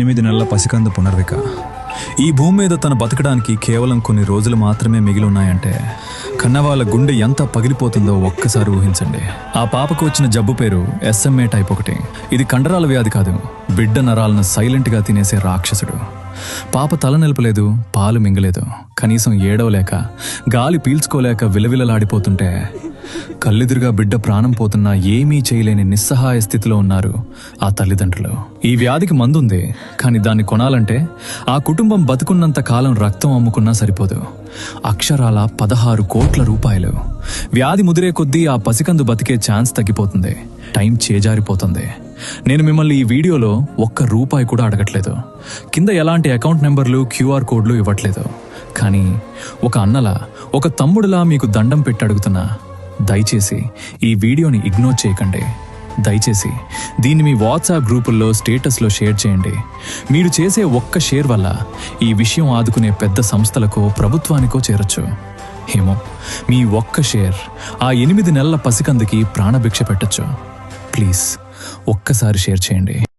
8 నెలల పసికందు పునర్విక ఈ భూమి మీద తన బతకడానికి కేవలం కొన్ని రోజులు మాత్రమే మిగిలి ఉన్నాయంటే కన్నవాళ్ళ గుండె ఎంత పగిలిపోతుందో ఒక్కసారి ఊహించండి. ఆ పాపకు వచ్చిన జబ్బు పేరు SMA టైప్ 1. ఇది కండరాల వ్యాధి కాదు, బిడ్డ నరాలను సైలెంట్గా తినేసే రాక్షసుడు. పాప తల నిలపలేదు, పాలు మింగలేదు, కనీసం ఏడవలేక గాలి పీల్చుకోలేక విలవిలలాడిపోతుంటే కళ్ళెదురుగా బిడ్డ ప్రాణం పోతున్నా ఏమీ చేయలేని నిస్సహాయ స్థితిలో ఉన్నారు ఆ తల్లిదండ్రులు. ఈ వ్యాధికి మందుంది, కానీ దాన్ని కొనాలంటే ఆ కుటుంబం బతుకున్నంత కాలం రక్తం అమ్ముకున్నా సరిపోదు. అక్షరాల 16 కోట్ల రూపాయలు. వ్యాధి ముదిరే కొద్దీ ఆ పసికందు బతికే ఛాన్స్ తగ్గిపోతుంది, టైం చేజారిపోతుంది. నేను మిమ్మల్ని ఈ వీడియోలో ₹1 కూడా అడగట్లేదు, కింద ఎలాంటి అకౌంట్ నెంబర్లు QR కోడ్లు ఇవ్వట్లేదు. కానీ ఒక అన్నలా ఒక తమ్ముడులా మీకు దండం పెట్టి అడుగుతున్నా, దయచేసి ఈ వీడియోని ఇగ్నోర్ చేయకండి. దయచేసి దీన్ని మీ వాట్సాప్ గ్రూపుల్లో స్టేటస్లో షేర్ చేయండి. మీరు చేసే ఒక్క షేర్ వల్ల ఈ విషయం ఆదుకునే పెద్ద సంస్థలకో ప్రభుత్వానికో చేరొచ్చు. ఏమో, మీ ఒక్క షేర్ ఆ 8 నెలల పసికందుకి ప్రాణభిక్ష పెట్టొచ్చు. ప్లీజ్ ఒక్కసారి షేర్ చేయండి.